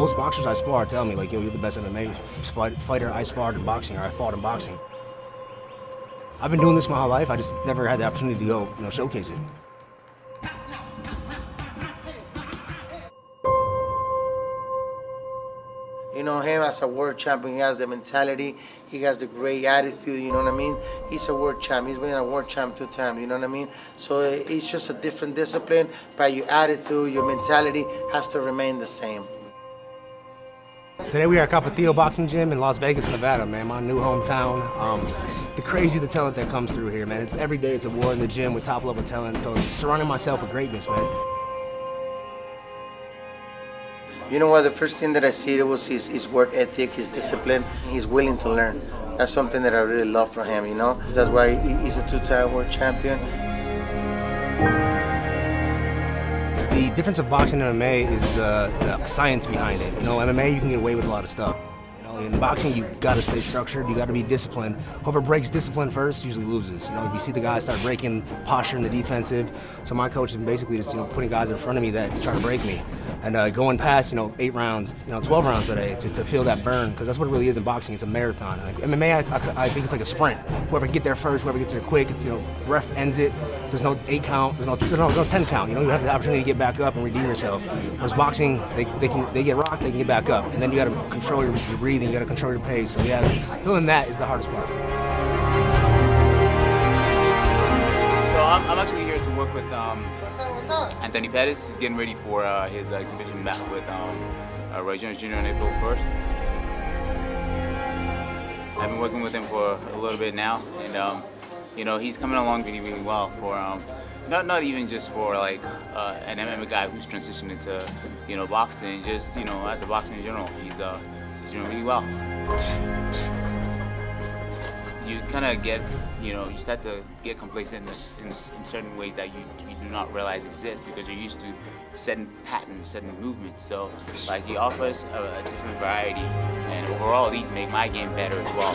most boxers I spar tell me, like, yo, you're the best MMA fighter I sparred in boxing, or I fought in boxing. I've been doing this my whole life. I just never had the opportunity to go, showcase it. You know, him as a world champion, he has the mentality, he has the great attitude, you know what I mean? He's a world champ, he's been a world champ 2 times, you know what I mean? So it's just a different discipline, but your attitude, your mentality has to remain the same. Today we are at Capatillo Boxing Gym in Las Vegas, Nevada, man, my new hometown. The talent that comes through here, man. It's every day it's a war in the gym with top level talent, so surrounding myself with greatness, man. You know what, the first thing that I see was his work ethic, his discipline. He's willing to learn. That's something that I really love from him, you know? That's why he's a 2-time world champion. The difference of boxing and MMA is the science behind it. MMA, you can get away with a lot of stuff. In boxing, you gotta stay structured, you gotta be disciplined. Whoever breaks discipline first usually loses. You see the guys start breaking posture in the defensive. So my coach is basically just putting guys in front of me that try to break me. And going past 8 rounds, 12 rounds today, just to feel that burn, because that's what it really is in boxing. It's a marathon. Like MMA, I think it's like a sprint. Whoever can get there first, whoever gets there quick, it's ref ends it. There's no 8 count, there's no 10 count. You have the opportunity to get back up and redeem yourself. Whereas boxing, they get rocked, they can get back up, and then you got to control your breathing, you got to control your pace. So yeah, feeling that is the hardest part. So I'm actually here to work with Anthony Pettis. He's getting ready for his exhibition match with Roy Jones Jr. on April 1st. I've been working with him for a little bit now, and he's coming along really, really well for not even just for like an MMA guy who's transitioned into boxing, just as a boxer in general, he's doing really well. You kind of get, you start to get complacent in certain ways that you do not realize exist because you're used to certain patterns, certain movements. So, like, he offers a different variety, and overall, these make my game better as well.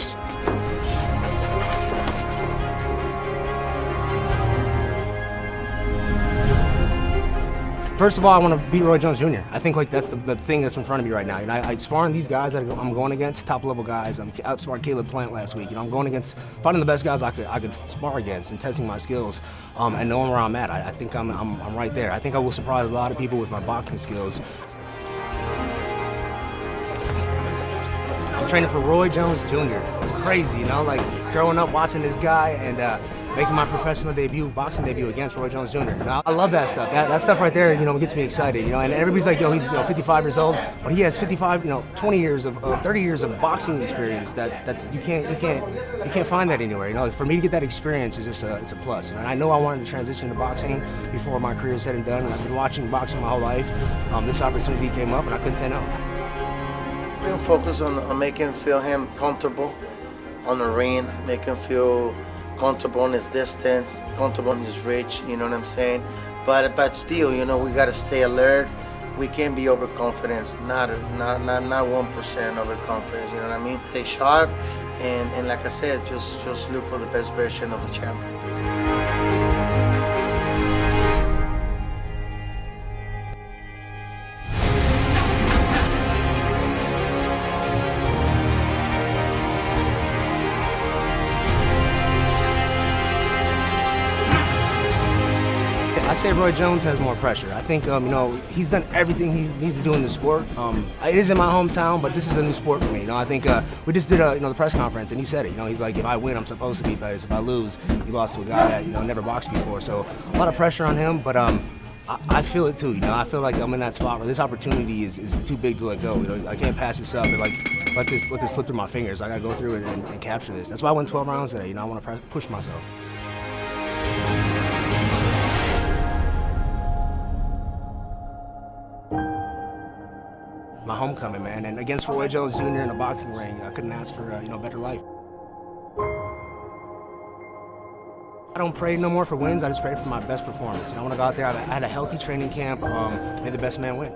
First of all, I want to beat Roy Jones Jr. I think that's the thing that's in front of me right now. I sparring these guys that I'm going against, top level guys. I outsparred Caleb Plant last week. I'm going against finding the best guys I could spar against and testing my skills and knowing where I'm at. I think I'm right there. I think I will surprise a lot of people with my boxing skills. I'm training for Roy Jones Jr. Crazy, like growing up watching this guy and making my professional boxing debut against Roy Jones Jr. I love that stuff. That stuff right there, gets me excited. And everybody's like, yo, he's 55 years old, but he has 20 years of 30 years of boxing experience. That's you can't find that anywhere. For me to get that experience is just it's a plus. And I know I wanted to transition to boxing before my career is said and done. I've been watching boxing my whole life. This opportunity came up, and I couldn't say no. We'll focus on making him comfortable on the ring, make him feel comfortable on his distance, comfortable on his reach, you know what I'm saying? But still, we gotta stay alert. We can't be overconfident, not 1% overconfidence, you know what I mean? Stay sharp, and like I said, just look for the best version of the champion. I say Roy Jones has more pressure. I think, he's done everything he needs to do in the sport. It is in my hometown, but this is a new sport for me. I think we just did the press conference, and he said it. He's like, if I win, I'm supposed to beat Pettis. If I lose, he lost to a guy that never boxed before. So a lot of pressure on him, but I feel it too. I feel like I'm in that spot where this opportunity is too big to let go. I can't pass this up and let this slip through my fingers. I gotta go through it and capture this. That's why I went 12 rounds today. I want to push myself. My homecoming, man, and against Roy Jones Jr. in a boxing ring, I couldn't ask for a better life. I don't pray no more for wins. I just pray for my best performance. I want to go out there. I had a healthy training camp. May the best man win.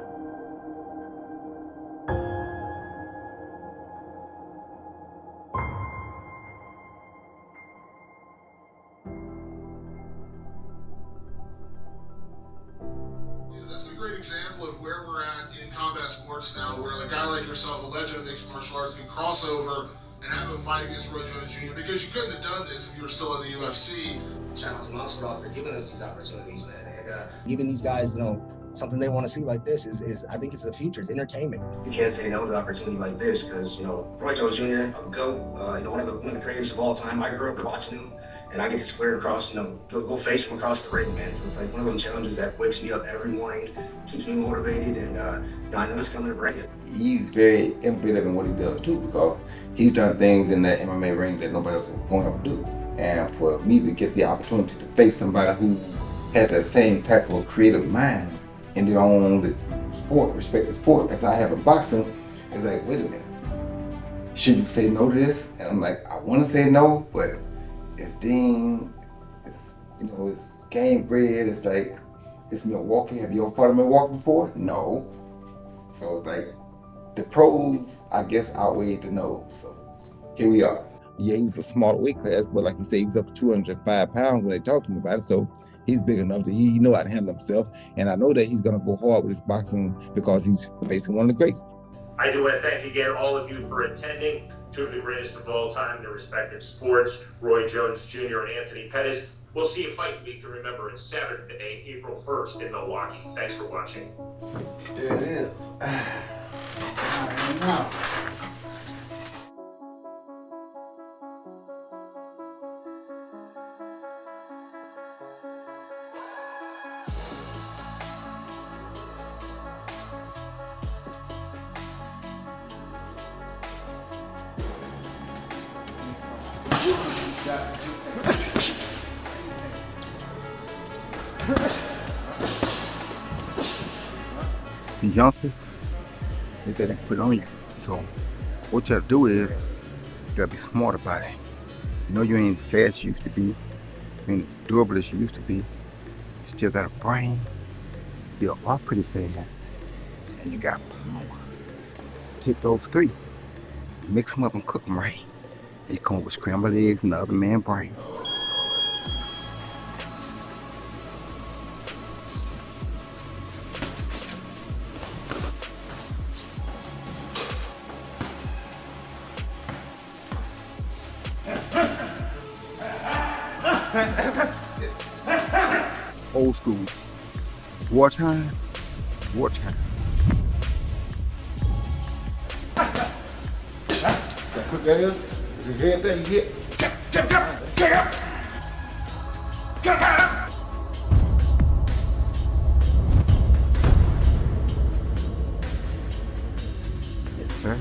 That's a great example of where we're at in combat sports. arts now, where a guy like yourself, a legend of mixed martial arts, can cross over and have a fight against Roy Jones Jr. because you couldn't have done this if you were still in the UFC. Shout out to Masvidal for giving us these opportunities, man. And giving these guys, something they want to see like this is I think it's the future. It's entertainment. You can't say no to an opportunity like this because, Roy Jones Jr., a GOAT, one of the greatest of all time. I grew up watching him, and I get to square across, go face him across the ring, man. So it's like one of them challenges that wakes me up every morning, keeps me motivated, and I know he's coming to bring it. He's very innovative in what he does too, because he's done things in that MMA ring that nobody else is going to have to do. And for me to get the opportunity to face somebody who has that same type of creative mind in their own sport, respective sport, as I have in boxing, it's like, wait a minute, should you say no to this? And I'm like, I want to say no, but it's Dean, it's Gamebred, it's like, it's Milwaukee. Have you ever fought in Milwaukee before? No. So it's like, the pros, I guess, outweigh the no's. So here we are. Yeah, he was a smaller weight class, but like you say, he was up to 205 pounds when they talked to him about it. So he's big enough that he know how to handle himself. And I know that he's going to go hard with his boxing because he's facing one of the greats. I do want to thank again all of you for attending. Two of the greatest of all time in their respective sports, Roy Jones Jr. and Anthony Pettis. We'll see you Fight Week to remember. It's Saturday, April 1st in Milwaukee. Thanks for watching. There it is. Now. The youngsters, they better put on you. So what you have to do is, you gotta be smart about it. You ain't as fast as you used to be, you ain't durable as you used to be. You still got a brain, still walk pretty fast, and you got power. Take those three, mix them up and cook them right. You come up with scrambled eggs and the other man's brain. Old school. Wartime. Wartime. Quick that is. If you hit that, you hit. Yes, sir.